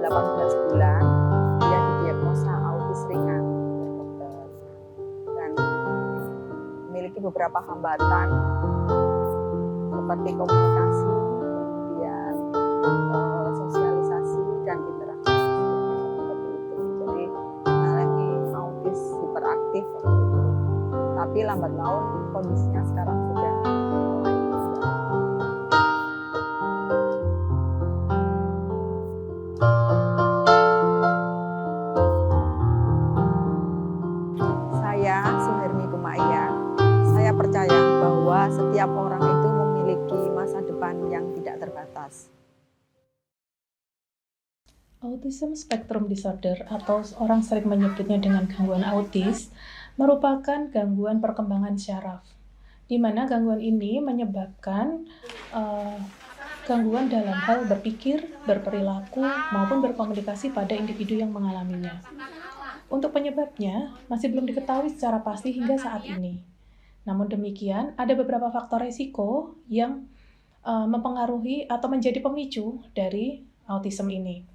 18 bulan dia didiagnosa autis ringan dokter, dan memiliki beberapa hambatan seperti komunikasi, kemudian sosialisasi dan interaksi seperti itu. Jadi mengalami autis hiperaktif waktu itu. Tapi lambat laun kondisinya sekarang sudah mulai membaik. Saya Suhermi Kumaiya. Saya percaya bahwa setiap orang itu memiliki masa depan yang tidak terbatas. Autism Spectrum Disorder atau orang sering menyebutnya dengan gangguan autis merupakan gangguan perkembangan syaraf, di mana gangguan ini menyebabkan gangguan dalam hal berpikir, berperilaku, maupun berkomunikasi pada individu yang mengalaminya. Untuk penyebabnya masih belum diketahui secara pasti hingga saat ini. Namun demikian, ada beberapa faktor risiko yang mempengaruhi atau menjadi pemicu dari autism ini.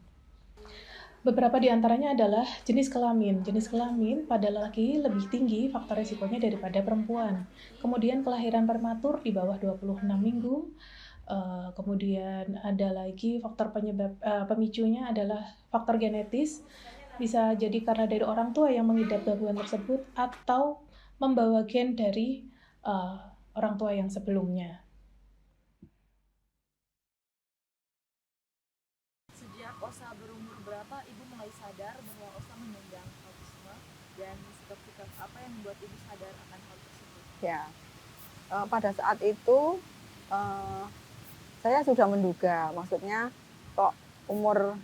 Beberapa di antaranya adalah jenis kelamin. Jenis kelamin pada laki lebih tinggi faktor risikonya daripada perempuan. Kemudian kelahiran prematur di bawah 26 minggu. Kemudian ada lagi faktor penyebab pemicunya adalah faktor genetis. Bisa jadi karena dari orang tua yang mengidap gangguan tersebut atau membawa gen dari orang tua yang sebelumnya. Sejak Osa berumur berapa Ibu mulai sadar bahwa Osa menyandang autisme, dan sikap-sikap apa yang membuat Ibu sadar akan hal tersebut? Ya, pada saat itu saya sudah menduga, maksudnya kok umur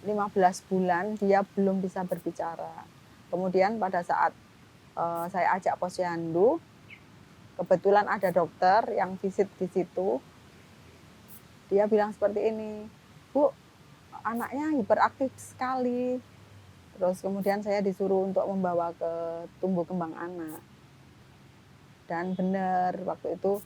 15 bulan dia belum bisa berbicara. Kemudian pada saat saya ajak posyandu, kebetulan ada dokter yang visit di situ. Dia bilang seperti ini, "Bu, anaknya hiperaktif sekali." Terus kemudian saya disuruh untuk membawa ke tumbuh kembang anak. Dan benar, waktu itu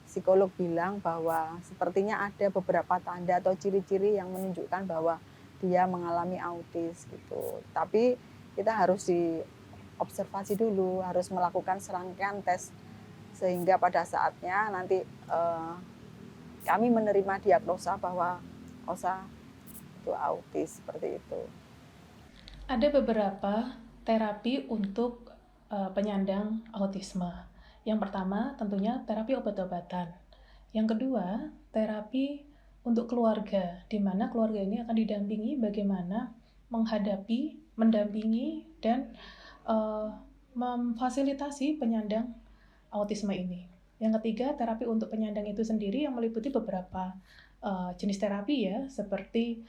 psikolog bilang bahwa sepertinya ada beberapa tanda atau ciri-ciri yang menunjukkan bahwa dia mengalami autis gitu. Tapi kita harus diobservasi dulu, harus melakukan serangkaian tes sehingga pada saatnya nanti kami menerima diagnosa bahwa Osa itu autis, seperti itu. Ada beberapa terapi untuk penyandang autisme. Yang pertama tentunya terapi obat-obatan. Yang kedua, terapi untuk keluarga, di mana keluarga ini akan didampingi bagaimana menghadapi, mendampingi, dan memfasilitasi penyandang autisme ini. Yang ketiga, terapi untuk penyandang itu sendiri yang meliputi beberapa jenis terapi ya, seperti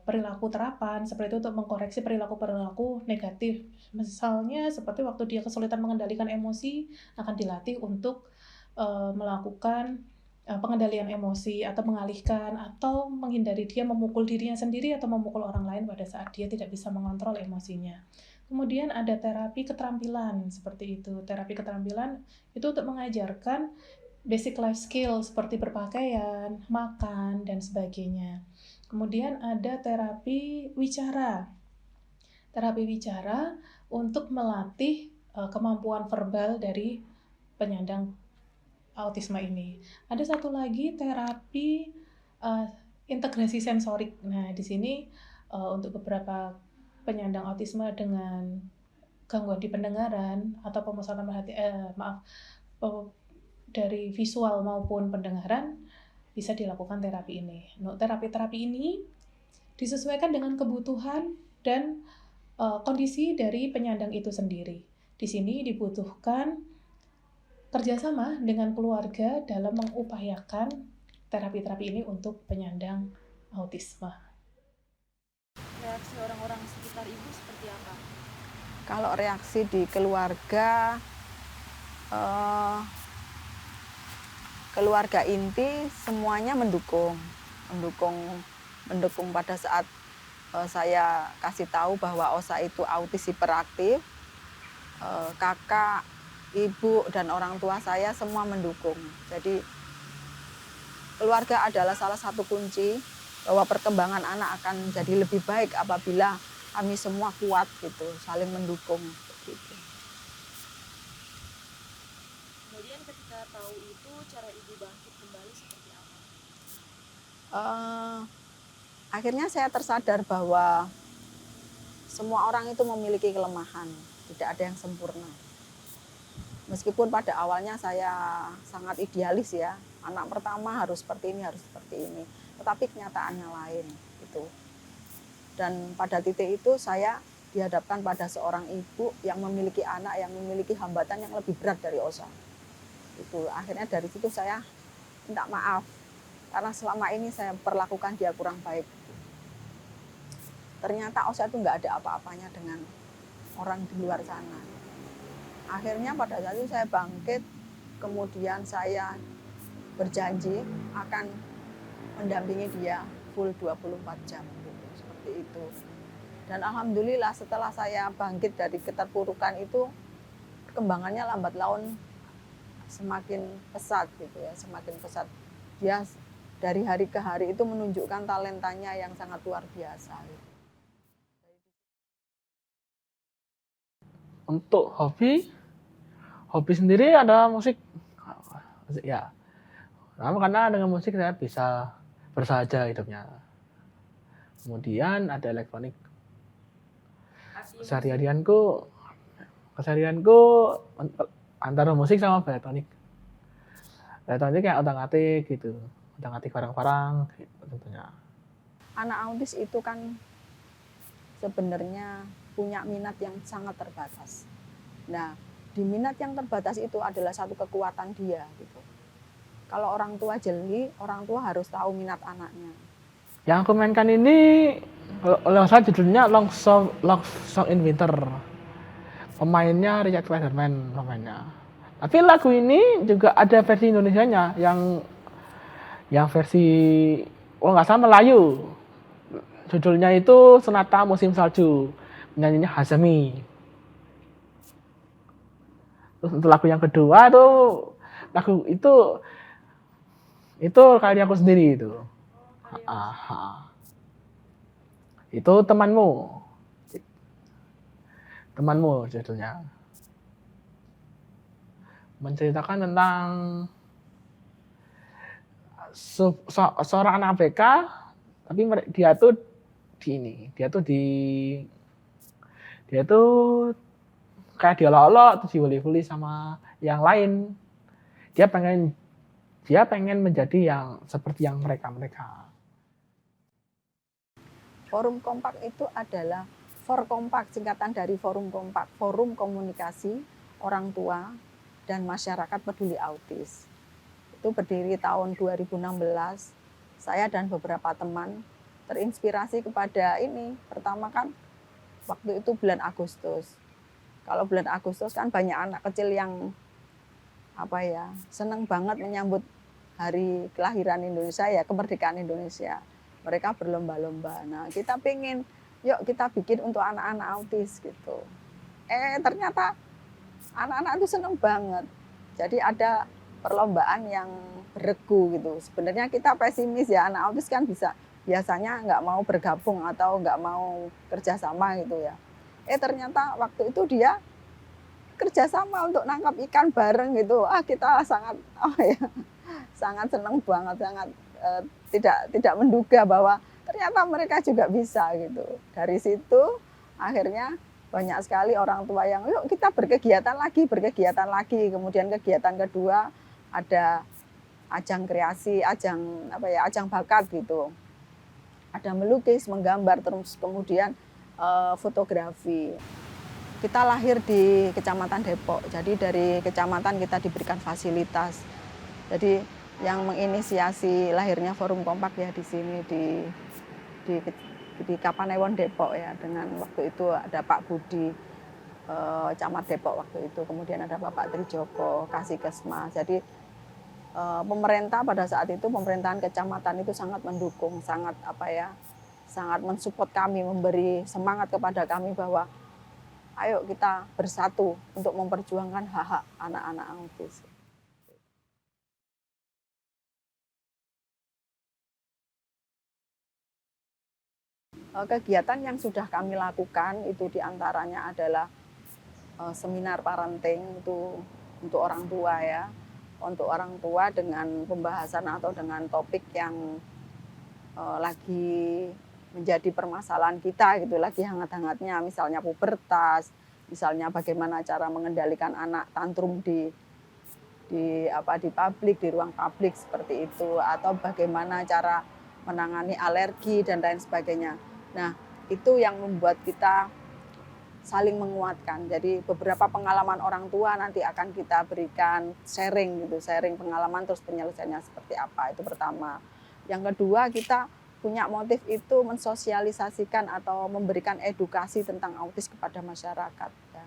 perilaku terapan, seperti itu untuk mengkoreksi perilaku-perilaku negatif. Misalnya seperti waktu dia kesulitan mengendalikan emosi, akan dilatih untuk melakukan pengendalian emosi atau mengalihkan atau menghindari dia memukul dirinya sendiri atau memukul orang lain pada saat dia tidak bisa mengontrol emosinya. Kemudian ada terapi keterampilan seperti itu. Terapi keterampilan itu untuk mengajarkan basic life skill seperti berpakaian, makan, dan sebagainya. Kemudian ada terapi wicara. Terapi wicara untuk melatih kemampuan verbal dari penyandang autisme ini. Ada satu lagi terapi integrasi sensorik. Nah, di sini untuk beberapa penyandang autisme dengan gangguan di pendengaran atau pemusatan dari visual maupun pendengaran bisa dilakukan terapi ini. Terapi-terapi ini disesuaikan dengan kebutuhan dan kondisi dari penyandang itu sendiri. Di sini dibutuhkan kerjasama dengan keluarga dalam mengupayakan terapi-terapi ini untuk penyandang autisme. Reaksi orang-orang sekitar Ibu seperti apa? Kalau reaksi di keluarga, keluarga inti semuanya mendukung pada saat saya kasih tahu bahwa Osa itu autis hiperaktif. Kakak, ibu, dan orang tua saya semua mendukung. Jadi keluarga adalah salah satu kunci bahwa perkembangan anak akan jadi lebih baik apabila kami semua kuat gitu, saling mendukung gitu. Kemudian ketika tahu itu, cara ibu bangkit kembali seperti apa? Akhirnya saya tersadar bahwa semua orang itu memiliki kelemahan, tidak ada yang sempurna. Meskipun pada awalnya saya sangat idealis ya, anak pertama harus seperti ini, harus seperti ini. Tetapi kenyataannya lain gitu. Dan pada titik itu saya dihadapkan pada seorang ibu yang memiliki anak yang memiliki hambatan yang lebih berat dari Osa. Itu akhirnya dari situ saya minta maaf karena selama ini saya perlakukan dia kurang baik. Ternyata Osa itu nggak ada apa-apanya dengan orang di luar sana. Akhirnya pada saat itu saya bangkit, kemudian saya berjanji akan mendampingi dia full 24 jam gitu, seperti itu. Dan alhamdulillah setelah saya bangkit dari keterpurukan itu, perkembangannya lambat laun semakin pesat gitu ya, semakin pesat. Dia dari hari ke hari itu menunjukkan talentanya yang sangat luar biasa gitu. Untuk hobi sendiri ada musik ya. Karena dengan musik saya bisa bersahaja hidupnya. Kemudian ada elektronik. Keseharianku antara musik sama elektronik. Elektronik kayak otak-atik gitu, otak-atik barang-barang gitu, tentunya. Anak autis itu kan sebenarnya punya minat yang sangat terbatas. Nah, di minat yang terbatas itu adalah satu kekuatan dia gitu. Kalau orang tua jeli, orang tua harus tahu minat anaknya. Yang aku mainkan ini kalau saya judulnya Long Song in Winter. Pemainnya Richard Clayderman pemainnya. Tapi lagu ini juga ada versi Indonesianya yang versi nggak salah Melayu. Judulnya itu Sonata Musim Salju. Penyanyinya Hazami. Terus untuk lagu yang kedua lagu itu karya aku sendiri itu. Itu temanmu judulnya. Menceritakan tentang seorang anak ABK, tapi dia tuh kayak diolok-olok terus dibully sama yang lain. Dia pengen menjadi yang seperti yang mereka. Forum Kompak itu adalah Forkompak, singkatan dari Forum Kompak, Forum Komunikasi Orang Tua dan Masyarakat Peduli Autis. Itu berdiri tahun 2016. Saya dan beberapa teman terinspirasi kepada ini. Pertama kan waktu itu bulan Agustus. Kalau bulan Agustus kan banyak anak kecil yang senang banget menyambut hari kelahiran Indonesia ya, kemerdekaan Indonesia. Mereka berlomba-lomba. Nah, kita pengen, yuk kita bikin untuk anak-anak autis gitu. Ternyata anak-anak itu senang banget. Jadi ada perlombaan yang beregu gitu. Sebenarnya kita pesimis ya, anak autis kan biasanya nggak mau bergabung atau nggak mau kerjasama gitu ya. Ternyata waktu itu dia kerjasama untuk nangkap ikan bareng gitu. Kita sangat sangat senang banget, sangat tidak menduga bahwa ternyata mereka juga bisa gitu. Dari situ akhirnya banyak sekali orang tua yang yuk kita berkegiatan lagi. Kemudian kegiatan kedua ada ajang kreasi, ajang bakat gitu. Ada melukis, menggambar, terus kemudian fotografi. Kita lahir di Kecamatan Depok. Jadi dari kecamatan kita diberikan fasilitas. Jadi yang menginisiasi lahirnya Forum Kompak ya di sini di Kapanewon Depok ya, dengan waktu itu ada Pak Budi Camat Depok waktu itu, kemudian ada Bapak Trijoko Kasih-Kesma. Jadi pemerintah pada saat itu, pemerintahan kecamatan itu sangat mendukung, sangat mensupport kami, memberi semangat kepada kami bahwa ayo kita bersatu untuk memperjuangkan hak-hak anak-anak autis. Kegiatan yang sudah kami lakukan itu diantaranya adalah seminar parenting itu untuk orang tua ya, untuk orang tua dengan pembahasan atau dengan topik yang lagi menjadi permasalahan kita gitu, lagi hangat-hangatnya, misalnya pubertas, misalnya bagaimana cara mengendalikan anak tantrum di publik, di ruang publik seperti itu, atau bagaimana cara menangani alergi dan lain sebagainya. Nah, itu yang membuat kita saling menguatkan. Jadi beberapa pengalaman orang tua nanti akan kita berikan sharing gitu, sharing pengalaman terus penyelesaiannya seperti apa. Itu pertama. Yang kedua, kita punya motif itu mensosialisasikan atau memberikan edukasi tentang autis kepada masyarakat. Ya.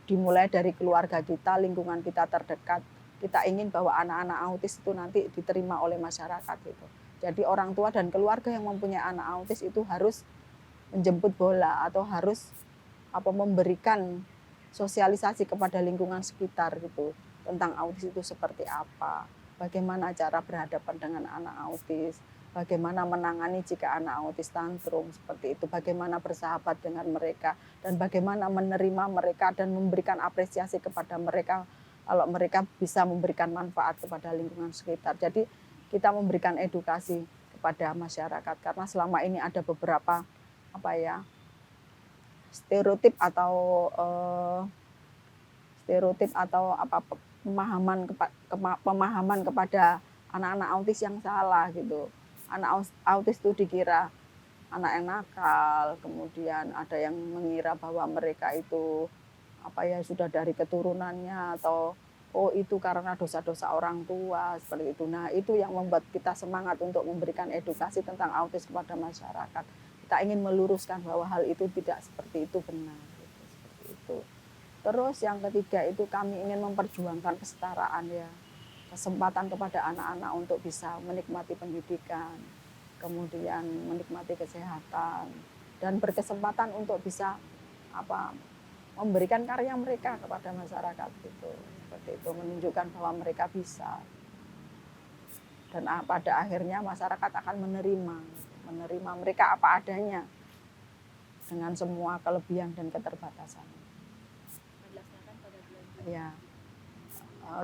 Dimulai dari keluarga kita, lingkungan kita terdekat. Kita ingin bahwa anak-anak autis itu nanti diterima oleh masyarakat gitu. Jadi orang tua dan keluarga yang mempunyai anak autis itu harus menjemput bola atau harus memberikan sosialisasi kepada lingkungan sekitar gitu tentang autis itu seperti apa, bagaimana cara berhadapan dengan anak autis, bagaimana menangani jika anak autis tantrum seperti itu, bagaimana bersahabat dengan mereka dan bagaimana menerima mereka dan memberikan apresiasi kepada mereka kalau mereka bisa memberikan manfaat kepada lingkungan sekitar. Jadi kita memberikan edukasi kepada masyarakat karena selama ini ada beberapa stereotip atau pemahaman kepada anak-anak autis yang salah gitu. Anak autis itu dikira anak yang nakal, kemudian ada yang mengira bahwa mereka itu sudah dari keturunannya atau itu karena dosa-dosa orang tua seperti itu. Nah, itu yang membuat kita semangat untuk memberikan edukasi tentang autis kepada masyarakat. Kita ingin meluruskan bahwa hal itu tidak seperti itu benar gitu, seperti itu. Terus yang ketiga itu kami ingin memperjuangkan kesetaraan ya, kesempatan kepada anak-anak untuk bisa menikmati pendidikan, kemudian menikmati kesehatan dan berkesempatan untuk bisa memberikan karya mereka kepada masyarakat gitu. Seperti itu, menunjukkan bahwa mereka bisa. Dan pada akhirnya masyarakat akan menerima mereka apa adanya dengan semua kelebihan dan keterbatasan. Ya,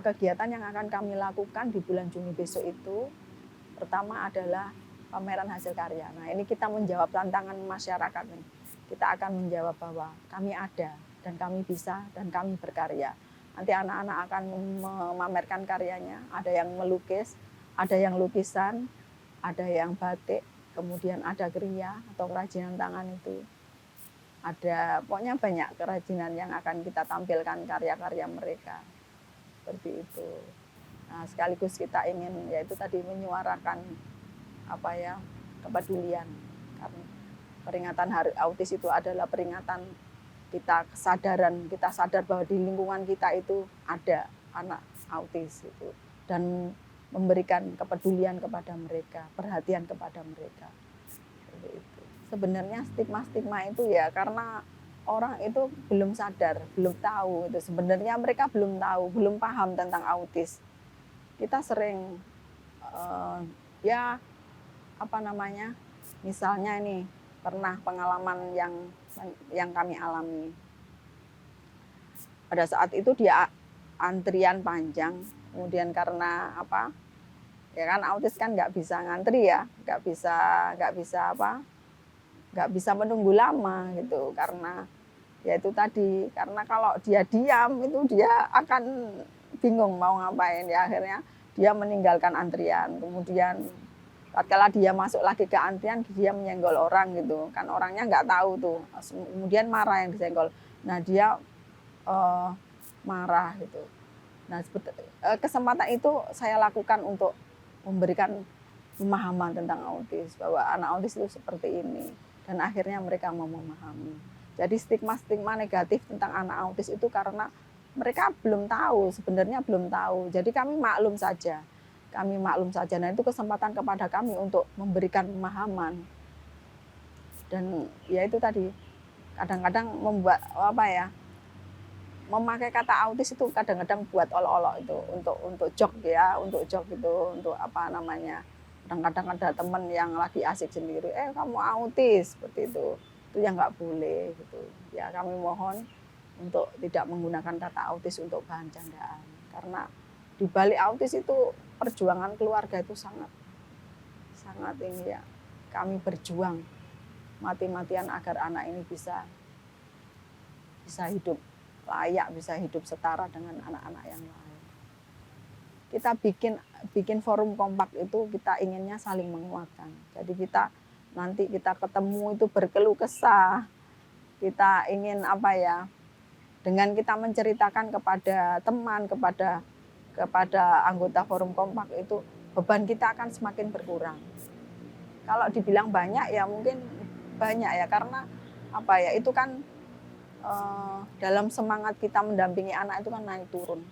kegiatan yang akan kami lakukan di bulan Juni besok itu pertama adalah pameran hasil karya. Nah, ini kita menjawab tantangan masyarakat nih. Kita akan menjawab bahwa kami ada dan kami bisa dan kami berkarya. Nanti anak-anak akan memamerkan karyanya, ada yang melukis, ada yang lukisan, ada yang batik, kemudian ada kriya atau kerajinan tangan itu. Ada pokoknya banyak kerajinan yang akan kita tampilkan karya-karya mereka. Seperti itu. Nah, sekaligus kita ingin yaitu tadi menyuarakan kepedulian. Karena peringatan Hari Autis itu adalah peringatan kita kesadaran, kita sadar bahwa di lingkungan kita itu ada anak autis itu dan memberikan kepedulian kepada mereka, perhatian kepada mereka. Seperti itu. Sebenarnya stigma-stigma itu ya karena orang itu belum sadar, belum tahu itu. Sebenarnya mereka belum tahu, belum paham tentang autis. Kita sering misalnya ini pernah pengalaman yang kami alami. Pada saat itu dia antrian panjang, kemudian karena autis kan nggak bisa ngantri ya, nggak bisa menunggu lama gitu karena ya itu tadi, karena kalau dia diam itu dia akan bingung mau ngapain ya, akhirnya dia meninggalkan antrian. Kemudian tatkala dia masuk lagi ke antrian dia menyenggol orang gitu kan, orangnya nggak tahu tuh, kemudian marah yang disenggol. Nah dia marah gitu. Nah kesempatan itu saya lakukan untuk memberikan pemahaman tentang autis, bahwa anak autis itu seperti ini, dan akhirnya mereka mau memahami. Jadi stigma-stigma negatif tentang anak autis itu karena mereka belum tahu, sebenarnya belum tahu. Jadi kami maklum saja. Nah itu kesempatan kepada kami untuk memberikan pemahaman. Dan ya itu tadi, kadang-kadang membuat memakai kata autis itu kadang-kadang buat olok-olok itu untuk jok ya, untuk jok itu, untuk Kadang-kadang ada teman yang lagi asik sendiri, kamu autis, seperti itu yang nggak boleh gitu. Ya kami mohon untuk tidak menggunakan kata autis untuk bahan candaan, karena di balik autis itu perjuangan keluarga itu sangat ini ya. Kami berjuang mati-matian agar anak ini bisa hidup layak, bisa hidup setara dengan anak-anak yang lain. Kita bikin forum kompak itu kita inginnya saling menguatkan. Jadi nanti kita ketemu itu berkeluh kesah. Kita ingin apa ya? Dengan kita menceritakan kepada teman, kepada anggota forum kompak itu, beban kita akan semakin berkurang. Kalau dibilang banyak ya mungkin banyak ya, karena apa ya, itu kan dalam semangat kita mendampingi anak itu kan naik turun.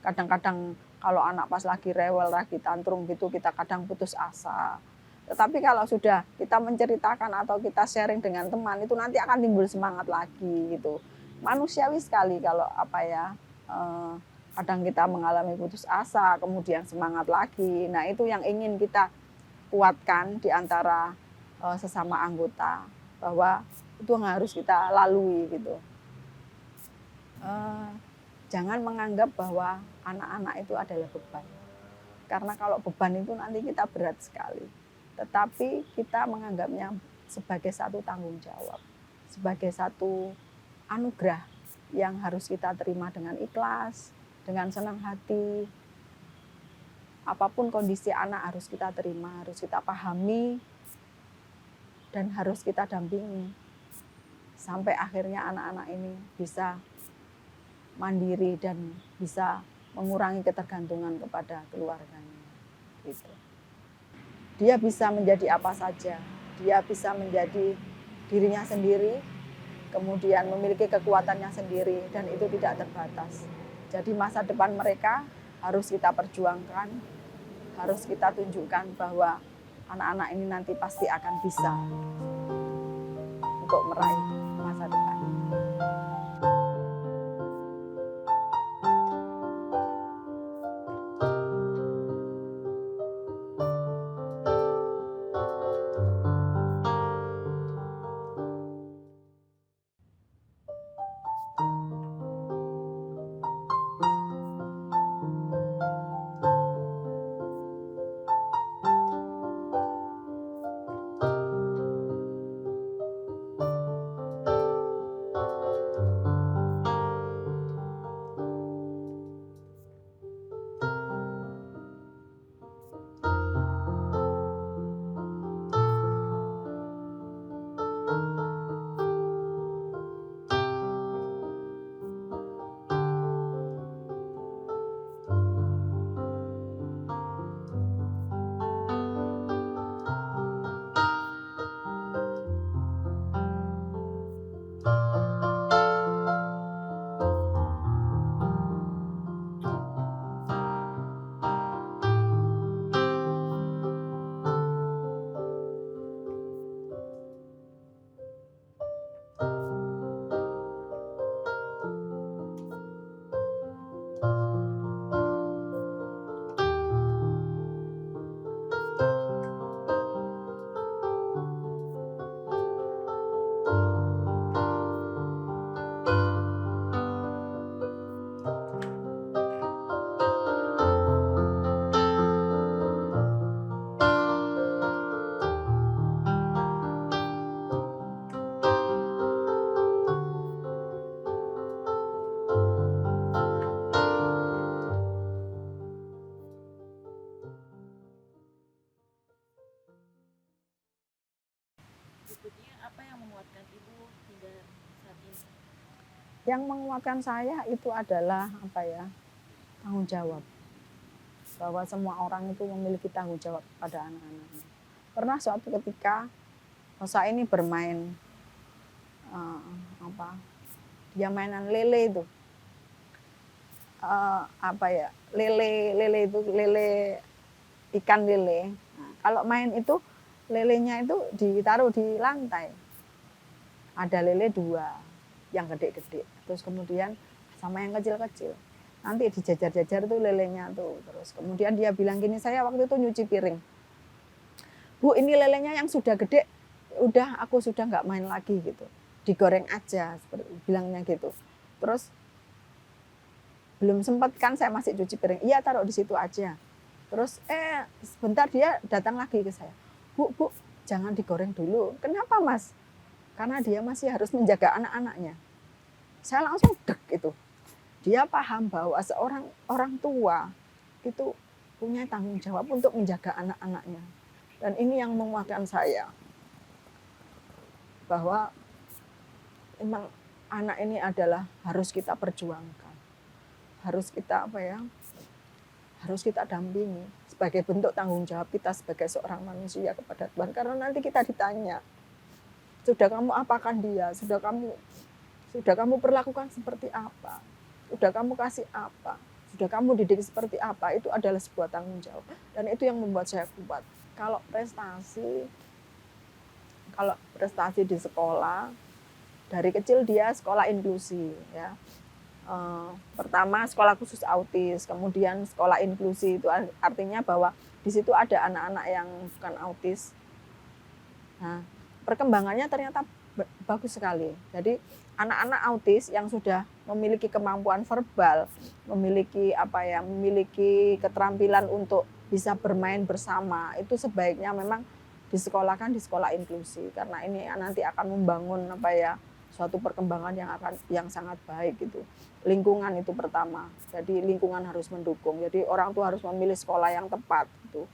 Kadang-kadang kalau anak pas lagi rewel, lagi tantrum gitu, kita kadang putus asa. Tetapi kalau sudah kita menceritakan atau kita sharing dengan teman, itu nanti akan timbul semangat lagi gitu. Manusiawi sekali kalau apa ya, kadang kita mengalami putus asa, kemudian semangat lagi. Nah itu yang ingin kita kuatkan di antara sesama anggota, bahwa itu yang harus kita lalui gitu. Jangan menganggap bahwa anak-anak itu adalah beban. Karena kalau beban itu nanti kita berat sekali. Tetapi kita menganggapnya sebagai satu tanggung jawab, sebagai satu anugerah yang harus kita terima dengan ikhlas, dengan senang hati. Apapun kondisi anak harus kita terima, harus kita pahami, dan harus kita dampingi. Sampai akhirnya anak-anak ini bisa mandiri dan bisa mengurangi ketergantungan kepada keluarganya. Gitu. Dia bisa menjadi apa saja, dia bisa menjadi dirinya sendiri, kemudian memiliki kekuatannya sendiri, dan itu tidak terbatas. Jadi masa depan mereka harus kita perjuangkan, harus kita tunjukkan bahwa anak-anak ini nanti pasti akan bisa untuk meraih masa depan. Berikutnya, apa yang menguatkan Ibu hingga saat ini? Yang menguatkan saya itu adalah apa ya, tanggung jawab. Bahwa semua orang itu memiliki tanggung jawab pada anak-anaknya. Pernah suatu ketika saya ini bermain dia mainan lele itu, lele itu ikan lele. Nah, kalau main itu lelenya itu ditaruh di lantai. Ada lele 2 yang gede-gede, terus kemudian sama yang kecil-kecil. Nanti dijajar-jajar tuh lelenya tuh. Terus kemudian dia bilang gini, saya waktu itu nyuci piring. Bu ini lelenya yang sudah gede, udah aku sudah nggak main lagi gitu, digoreng aja, seperti bilangnya gitu. Terus belum sempat kan saya masih cuci piring, iya taruh di situ aja. Terus sebentar dia datang lagi ke saya, Bu jangan digoreng dulu. Kenapa Mas? Karena dia masih harus menjaga anak-anaknya. Saya langsung dek itu. Dia paham bahwa seorang orang tua itu punya tanggung jawab untuk menjaga anak-anaknya. Dan ini yang menguatkan saya bahwa memang anak ini adalah harus kita perjuangkan. Harus kita harus kita dampingi sebagai bentuk tanggung jawab kita sebagai seorang manusia kepada Tuhan. Karena nanti kita ditanya, sudah kamu apakan dia? Sudah kamu perlakukan seperti apa? Sudah kamu kasih apa? Sudah kamu didik seperti apa? Itu adalah sebuah tanggung jawab. Dan itu yang membuat saya kuat. Kalau prestasi di sekolah, dari kecil dia sekolah inklusi ya. Pertama sekolah khusus autis, kemudian sekolah inklusi, itu artinya bahwa di situ ada anak-anak yang bukan autis. Nah, perkembangannya ternyata bagus sekali. Jadi anak-anak autis yang sudah memiliki kemampuan verbal, memiliki keterampilan untuk bisa bermain bersama, itu sebaiknya memang disekolahkan di sekolah inklusi, karena ini nanti akan membangun suatu perkembangan yang sangat baik gitu. Lingkungan itu pertama. Jadi lingkungan harus mendukung. Jadi orang tua harus memilih sekolah yang tepat gitu.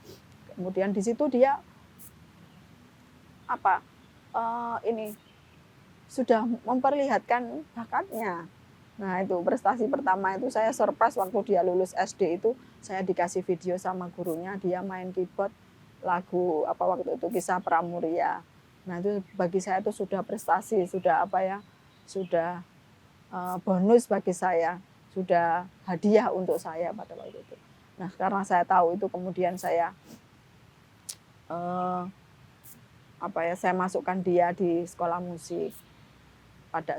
Kemudian di situ dia sudah memperlihatkan bakatnya. Nah itu prestasi pertama itu saya surprise waktu dia lulus SD itu, saya dikasih video sama gurunya, dia main keyboard lagu waktu itu Kisah Pramuria. Nah itu bagi saya itu sudah prestasi, sudah bonus bagi saya, sudah hadiah untuk saya pada waktu itu. Nah karena saya tahu itu, kemudian saya saya masukkan dia di sekolah musik.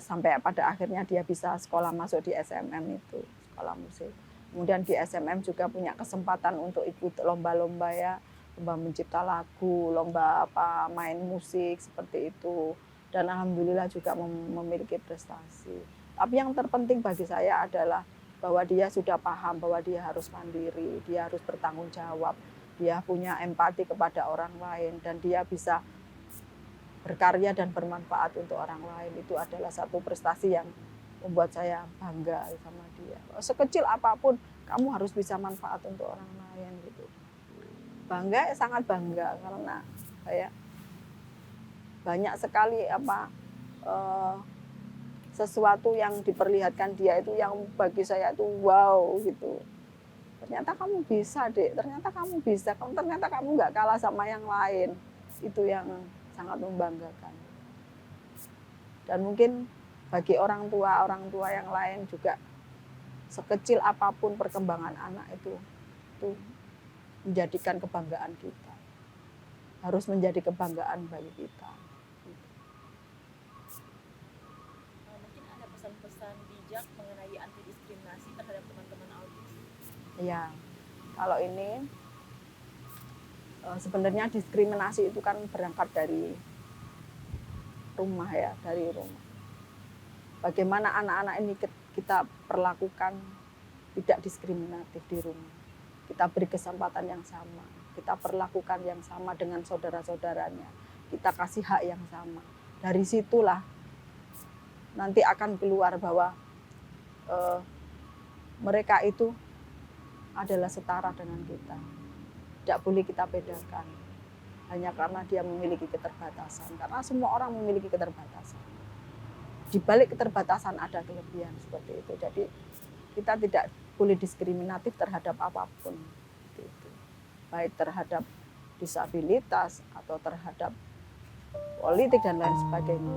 Sampai pada akhirnya dia bisa sekolah masuk di SMM itu, sekolah musik. Kemudian di SMM juga punya kesempatan untuk ikut lomba-lomba ya, lomba mencipta lagu, lomba main musik seperti itu. Dan alhamdulillah juga memiliki prestasi. Tapi yang terpenting bagi saya adalah bahwa dia sudah paham bahwa dia harus mandiri, dia harus bertanggung jawab, dia punya empati kepada orang lain, dan dia bisa berkarya dan bermanfaat untuk orang lain. Itu adalah satu prestasi yang membuat saya bangga sama dia. Sekecil apapun, kamu harus bisa manfaat untuk orang lain gitu. Bangga, sangat bangga, karena banyak sekali sesuatu yang diperlihatkan dia itu yang bagi saya itu wow gitu. Ternyata kamu bisa, Dek. Ternyata kamu bisa. Ternyata kamu nggak kalah sama yang lain. Itu yang sangat membanggakan. Dan mungkin bagi orang tua yang lain juga, sekecil apapun perkembangan anak itu menjadikan kebanggaan kita. Harus menjadi kebanggaan bagi kita. Mungkin ada pesan-pesan bijak mengenai anti diskriminasi terhadap teman-teman autis. Iya. Kalau ini sebenarnya diskriminasi itu kan berangkat dari rumah ya, dari rumah. Bagaimana anak-anak ini kita perlakukan tidak diskriminatif di rumah. Kita beri kesempatan yang sama, kita perlakukan yang sama dengan saudara-saudaranya, kita kasih hak yang sama. Dari situlah nanti akan keluar bahwa mereka itu adalah setara dengan kita. Tidak boleh kita bedakan hanya karena dia memiliki keterbatasan, karena semua orang memiliki keterbatasan. Di balik keterbatasan ada kelebihan seperti itu. Jadi kita tidak boleh diskriminatif terhadap apapun, gitu. Baik terhadap disabilitas atau terhadap politik dan lain sebagainya.